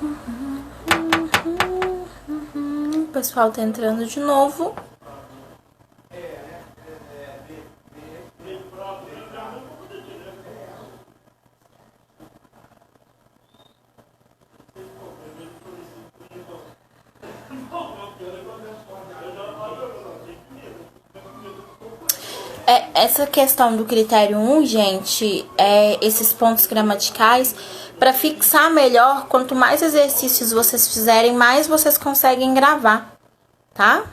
O pessoal tá entrando de novo. Essa questão do critério 1, gente, esses pontos gramaticais, para fixar melhor, quanto mais exercícios vocês fizerem, mais vocês conseguem gravar, tá?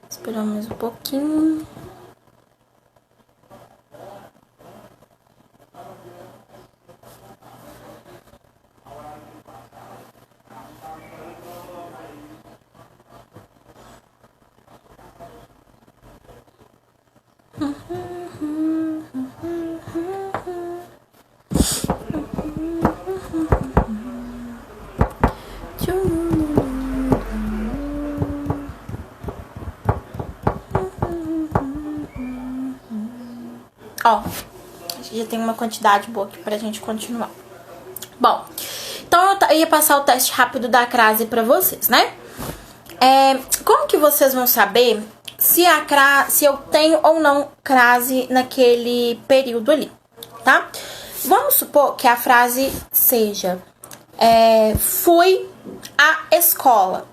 Esperamos um pouquinho. Ó, já tem uma quantidade boa aqui pra gente continuar. Bom, então eu ia passar o teste rápido da crase pra vocês, né? Como que vocês vão saber se eu tenho ou não crase naquele período ali, tá? Vamos supor que a frase seja fui à escola.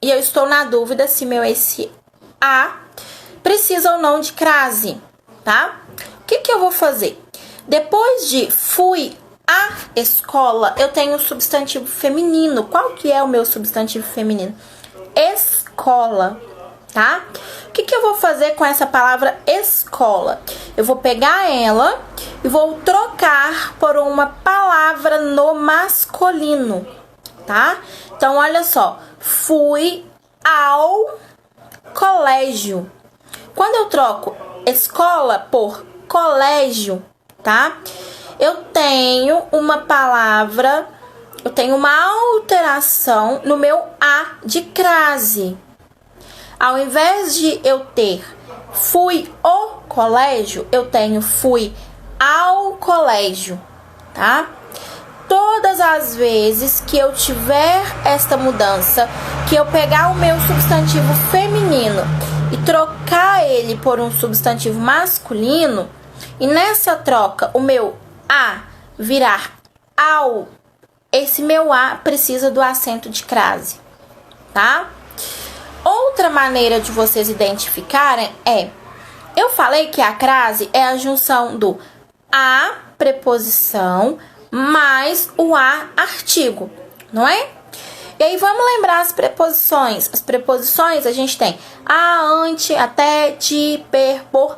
E eu estou na dúvida se meu esse a precisa ou não de crase, tá? O que eu vou fazer? Depois de fui à escola, eu tenho o substantivo feminino. Qual que é o meu substantivo feminino? Escola, tá? O que eu vou fazer com essa palavra escola? Eu vou pegar ela e vou trocar por uma palavra no masculino, tá? Então, olha só. Fui ao colégio. Quando eu troco escola por colégio, tá? Eu tenho uma palavra, eu tenho uma alteração no meu a de crase. Ao invés de eu ter fui ao colégio, eu tenho fui ao colégio, tá? Todas as vezes que eu tiver esta mudança, que eu pegar o meu substantivo feminino e trocar ele por um substantivo masculino, e nessa troca o meu a virar ao, esse meu a precisa do acento de crase, tá? Outra maneira de vocês identificarem eu falei que a crase é a junção do a preposição mais o a artigo, não é? E aí vamos lembrar as preposições. As preposições a gente tem a, ante, até, de, per, por,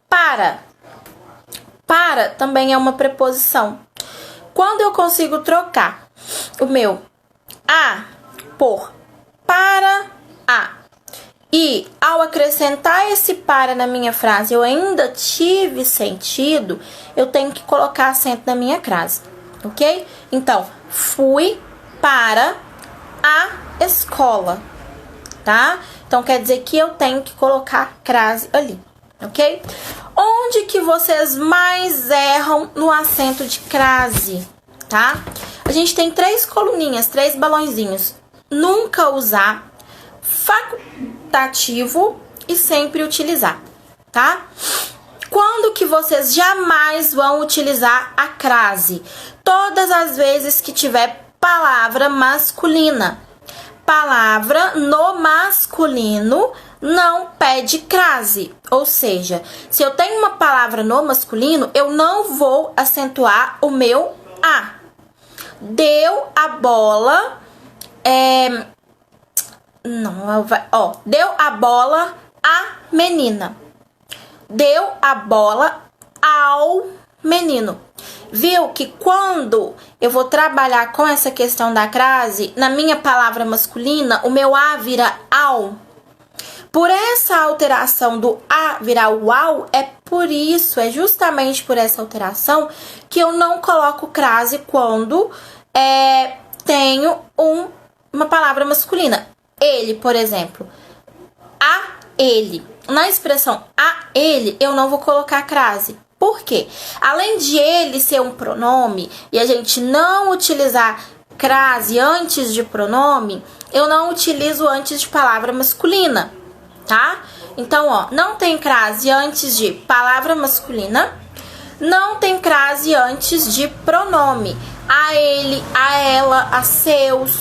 para. Para também é uma preposição. Quando eu consigo trocar o meu a por para a, e ao acrescentar esse para na minha frase eu ainda tive sentido, eu tenho que colocar acento na minha crase, ok? Então, fui para a escola, tá? Então, quer dizer que eu tenho que colocar crase ali, ok? Onde que vocês mais erram no acento de crase, tá? A gente tem 3 coluninhas, 3 balõezinhos. Nunca usar, facultativo e sempre utilizar, tá? Quando que vocês jamais vão utilizar a crase? Todas as vezes que tiver palavra masculina. Palavra no masculino não pede crase. Ou seja, se eu tenho uma palavra no masculino, eu não vou acentuar o meu a. Deu a bola... deu a bola à menina. Deu a bola ao menino. Viu que quando eu vou trabalhar com essa questão da crase, na minha palavra masculina, o meu a vira ao. Por essa alteração do a virar o ao, é justamente por essa alteração que eu não coloco crase quando tenho uma palavra masculina. Ele, por exemplo, ele. Na expressão a ele, eu não vou colocar crase. Por quê? Além de ele ser um pronome e a gente não utilizar crase antes de pronome, eu não utilizo antes de palavra masculina, tá? Então, ó, não tem crase antes de palavra masculina, não tem crase antes de pronome. A ele, a ela, a seus,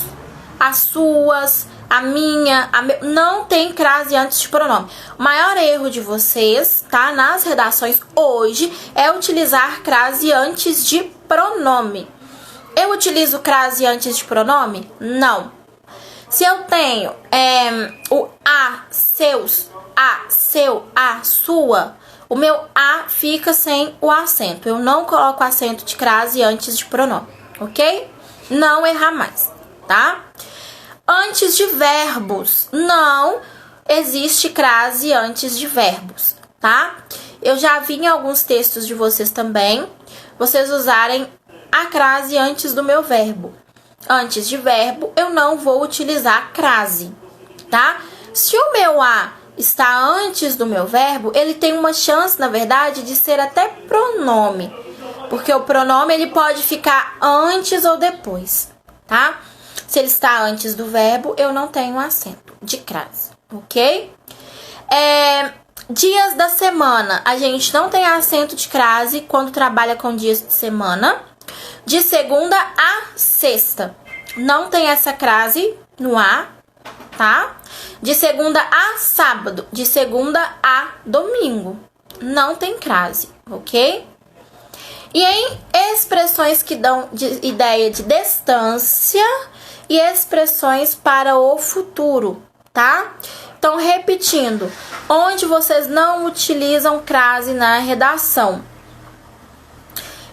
as suas, a minha, não tem crase antes de pronome. O maior erro de vocês, tá, nas redações hoje é utilizar crase antes de pronome. Eu utilizo crase antes de pronome? Não. Se eu tenho o a, seus, a, seu, a, sua, o meu a fica sem o acento. Eu não coloco acento de crase antes de pronome, ok? Não errar mais, tá? Antes de verbos, não existe crase antes de verbos, tá? Eu já vi em alguns textos de vocês também, vocês usarem a crase antes do meu verbo. Antes de verbo, eu não vou utilizar crase, tá? Se o meu a está antes do meu verbo, ele tem uma chance, na verdade, de ser até pronome, porque o pronome ele pode ficar antes ou depois, tá? Se ele está antes do verbo, eu não tenho acento de crase, ok? Dias da semana, a gente não tem acento de crase quando trabalha com dias de semana. De segunda a sexta, não tem essa crase no A, tá? De segunda a sábado, de segunda a domingo, não tem crase, ok? E em expressões que dão ideia de distância e expressões para o futuro, tá? Então, repetindo, onde vocês não utilizam crase na redação.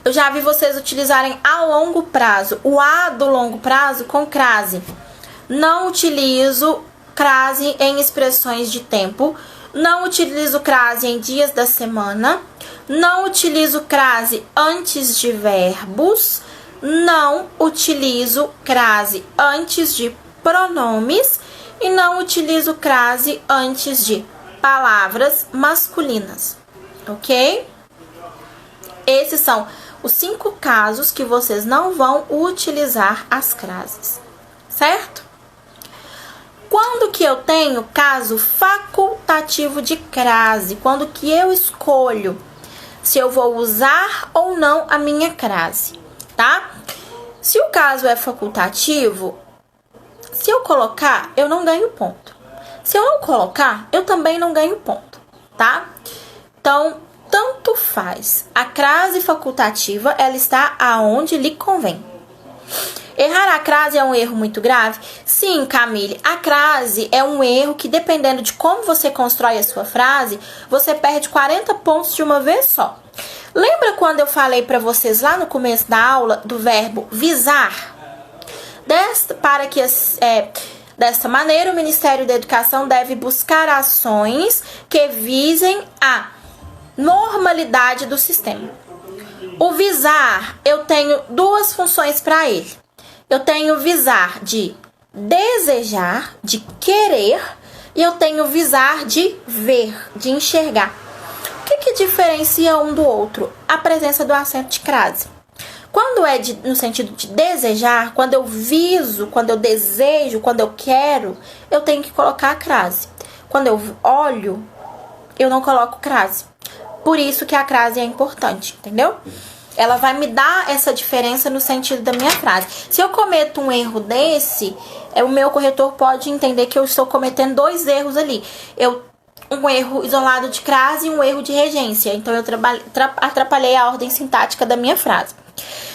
Eu já vi vocês utilizarem a longo prazo, o a do longo prazo com crase. Não utilizo crase em expressões de tempo, não utilizo crase em dias da semana, não utilizo crase antes de verbos, não utilizo crase antes de pronomes e não utilizo crase antes de palavras masculinas, ok? Esses são os 5 casos que vocês não vão utilizar as crases, certo? Quando que eu tenho caso facultativo de crase? Quando que eu escolho se eu vou usar ou não a minha crase, tá? Se o caso é facultativo, se eu colocar, eu não ganho ponto. Se eu não colocar, eu também não ganho ponto, tá? Então, tanto faz. A crase facultativa, ela está aonde lhe convém. Errar a crase é um erro muito grave? Sim, Camille, a crase é um erro que, dependendo de como você constrói a sua frase, você perde 40 pontos de uma vez só. Lembra quando eu falei para vocês lá no começo da aula do verbo visar? Desta maneira, o Ministério da Educação deve buscar ações que visem a normalidade do sistema. O visar, eu tenho 2 funções para ele. Eu tenho visar de desejar, de querer, e eu tenho visar de ver, de enxergar. O que diferencia um do outro? A presença do acento de crase. Quando é no sentido de desejar, quando eu viso, quando eu desejo, quando eu quero, eu tenho que colocar a crase. Quando eu olho, eu não coloco crase. Por isso que a crase é importante, entendeu? Ela vai me dar essa diferença no sentido da minha frase. Se eu cometo um erro desse, o meu corretor pode entender que eu estou cometendo 2 erros ali. Um erro isolado de crase e um erro de regência. Então, eu atrapalhei a ordem sintática da minha frase.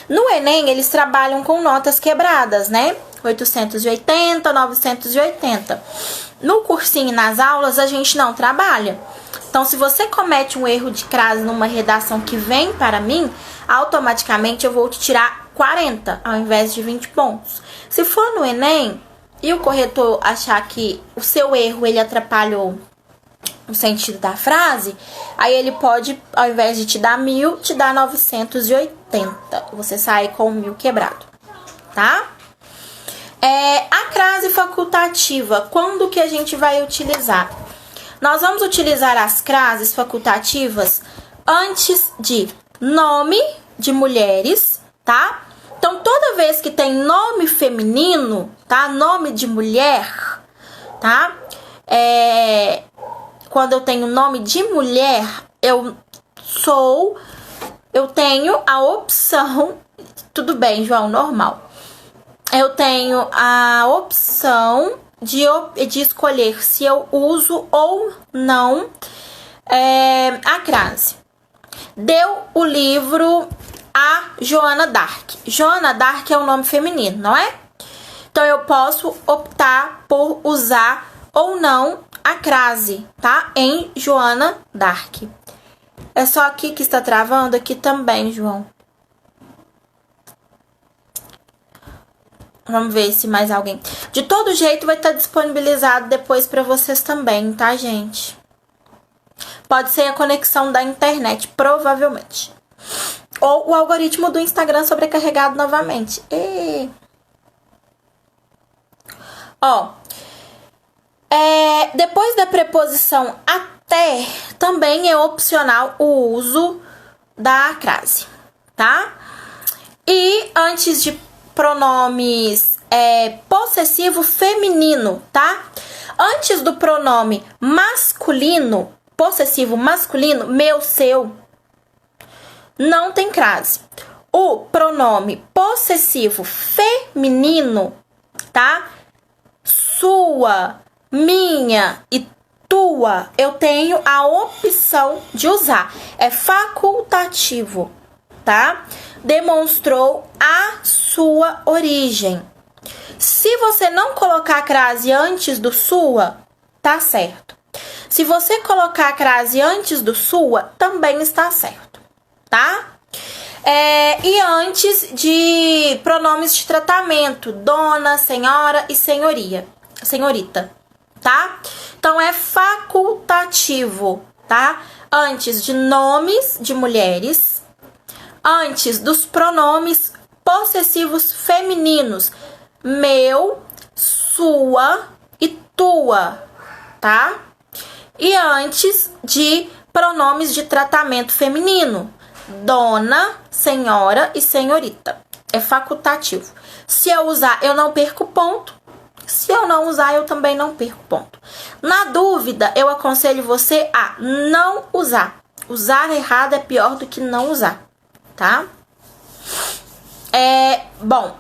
No Enem, eles trabalham com notas quebradas, né? 880, 980. No cursinho e nas aulas, a gente não trabalha. Então, se você comete um erro de crase numa redação que vem para mim, automaticamente eu vou te tirar 40 ao invés de 20 pontos. Se for no Enem e o corretor achar que o seu erro ele atrapalhou o sentido da frase, aí ele pode, ao invés de te dar 1000, te dar 980. Você sai com 1000 quebrado, tá? A crase facultativa, quando que a gente vai utilizar? nós vamos utilizar as crases facultativas antes de nome de mulheres, tá? Então, toda vez que tem nome feminino, tá? Nome de mulher, tá? Quando eu tenho nome de mulher, eu tenho a opção... Tudo bem, João, normal. Eu tenho a opção de escolher se eu uso ou não a crase. Deu o livro a Joana d'Arc. Joana d'Arc é um nome feminino, não é? Então, eu posso optar por usar ou não a crase, tá? Em Joana d'Arc. É só aqui que está travando, aqui também, João. Vamos ver se mais alguém... De todo jeito, vai estar disponibilizado depois para vocês também, tá, gente? Pode ser a conexão da internet, provavelmente. Ou o algoritmo do Instagram sobrecarregado novamente. Depois da preposição até, também é opcional o uso da crase, tá? E antes de pronomes possessivo feminino, tá? Antes do pronome masculino, possessivo masculino, meu, seu, não tem crase. O pronome possessivo feminino, tá? Sua, minha e tua, eu tenho a opção de usar. É facultativo, tá? Demonstrou a sua origem. Se você não colocar a crase antes do sua, tá certo. Se você colocar a crase antes do sua, também está certo, tá? E antes de pronomes de tratamento, dona, senhora e senhorita, tá? Então, é facultativo, tá? Antes de nomes de mulheres, antes dos pronomes possessivos femininos, meu, sua e tua, tá? E antes de pronomes de tratamento feminino, dona, senhora e senhorita. É facultativo. Se eu usar, eu não perco ponto. Se eu não usar, eu também não perco ponto. Na dúvida, eu aconselho você a não usar. Usar errado é pior do que não usar, tá? Bom,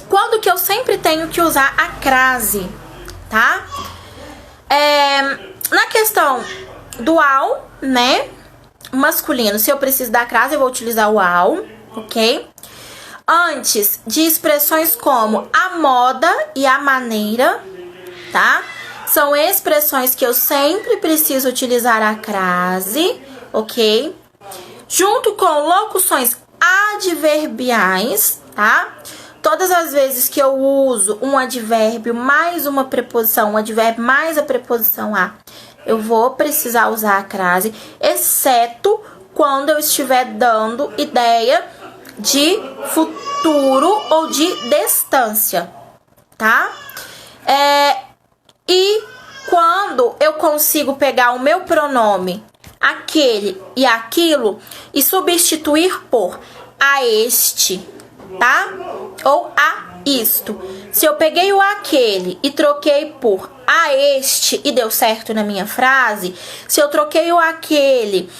quando que eu sempre tenho que usar a crase, tá? Na questão do ao, né? Masculino, se eu preciso da crase, eu vou utilizar o ao, ok? Antes de expressões como a moda e a maneira, tá? São expressões que eu sempre preciso utilizar a crase, ok? Junto com locuções adverbiais, tá? Todas as vezes que eu uso um advérbio mais uma preposição, um advérbio mais a preposição a, eu vou precisar usar a crase, exceto quando eu estiver dando ideia de futuro ou de distância, tá? E quando eu consigo pegar o meu pronome aquele e aquilo e substituir por a este, tá? Ou a isto. Se eu peguei o aquele e troquei por a este e deu certo na minha frase, se eu troquei o aquele,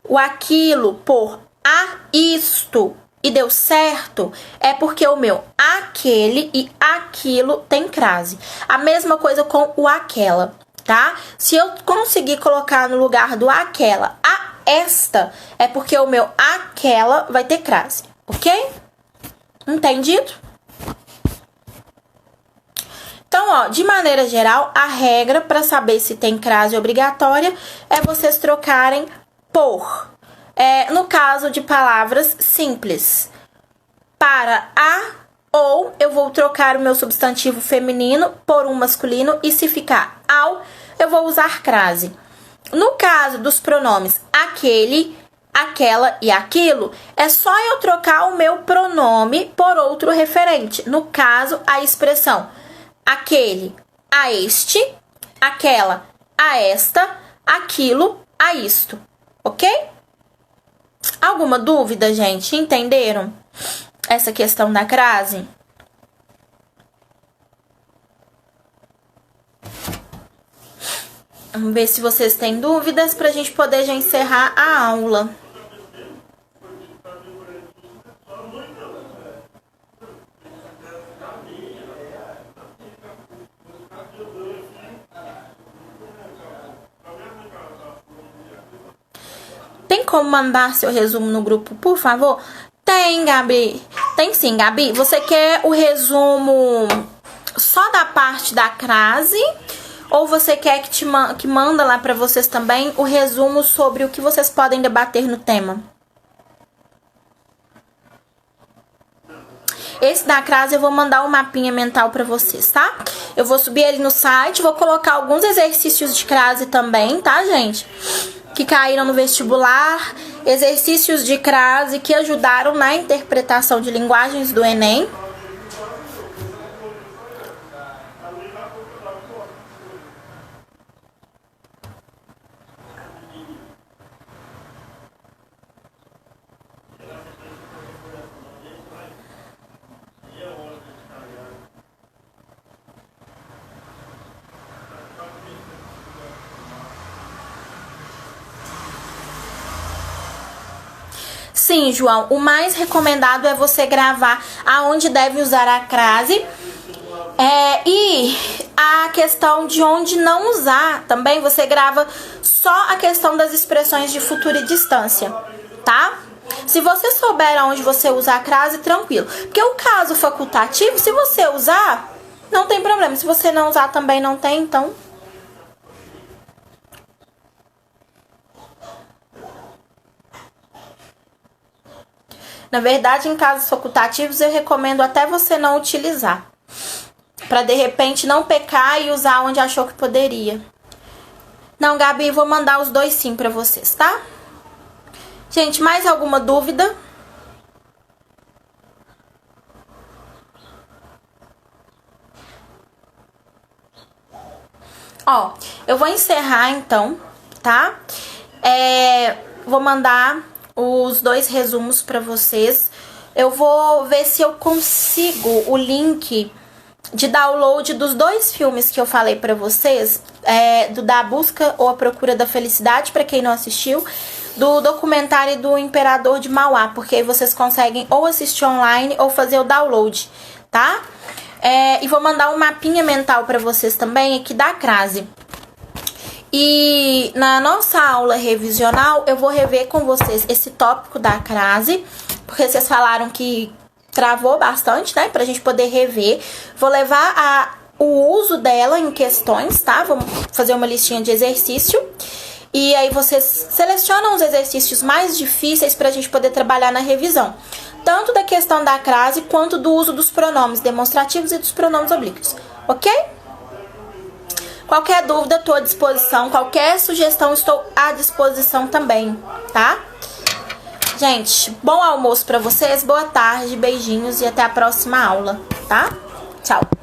o aquilo por a isto e deu certo, é porque o meu aquele e aquilo tem crase. A mesma coisa com o aquela, tá? Se eu conseguir colocar no lugar do aquela a esta, é porque o meu aquela vai ter crase, ok? Entendido? Então, ó, de maneira geral, a regra para saber se tem crase obrigatória é vocês trocarem por. No caso de palavras simples, para a ou eu vou trocar o meu substantivo feminino por um masculino e se ficar ao, eu vou usar crase. No caso dos pronomes aquele, aquela e aquilo, é só eu trocar o meu pronome por outro referente. No caso, a expressão aquele, a este, aquela, a esta, aquilo, a isto, ok? Alguma dúvida, gente? Entenderam essa questão da crase? Vamos ver se vocês têm dúvidas pra gente poder já encerrar a aula. Tem como mandar seu resumo no grupo, por favor? Tem, Gabi. Tem sim, Gabi. Você quer o resumo só da parte da crase? Ou você quer que manda lá pra vocês também o resumo sobre o que vocês podem debater no tema? Esse da crase eu vou mandar um mapinha mental pra vocês, tá? Eu vou subir ele no site, vou colocar alguns exercícios de crase também, tá, gente? Que caíram no vestibular, exercícios de crase que ajudaram na interpretação de linguagens do Enem. Sim, João, o mais recomendado é você gravar aonde deve usar a crase. E a questão de onde não usar, também você grava só a questão das expressões de futuro e distância, tá? Se você souber aonde você usa a crase, tranquilo. Porque o caso facultativo, se você usar, não tem problema. Se você não usar, também não tem, então... Na verdade, em casos facultativos, eu recomendo até você não utilizar. Pra, de repente, não pecar e usar onde achou que poderia. Não, Gabi, vou mandar os dois sim pra vocês, tá? Gente, mais alguma dúvida? Ó, eu vou encerrar, então, tá? Vou mandar os dois resumos pra vocês. Eu vou ver se eu consigo o link de download dos dois filmes que eu falei pra vocês, do Da Busca ou A Procura da Felicidade, pra quem não assistiu, do documentário do Imperador de Mauá, porque aí vocês conseguem ou assistir online ou fazer o download, tá? E vou mandar um mapinha mental pra vocês também aqui da crase. E na nossa aula revisional, eu vou rever com vocês esse tópico da crase, porque vocês falaram que travou bastante, né? Pra gente poder rever. Vou levar o uso dela em questões, tá? Vamos fazer uma listinha de exercício. E aí vocês selecionam os exercícios mais difíceis pra gente poder trabalhar na revisão. Tanto da questão da crase, quanto do uso dos pronomes demonstrativos e dos pronomes oblíquos. Ok? Qualquer dúvida, estou à disposição. Qualquer sugestão, estou à disposição também, tá? Gente, bom almoço pra vocês, boa tarde, beijinhos e até a próxima aula, tá? Tchau!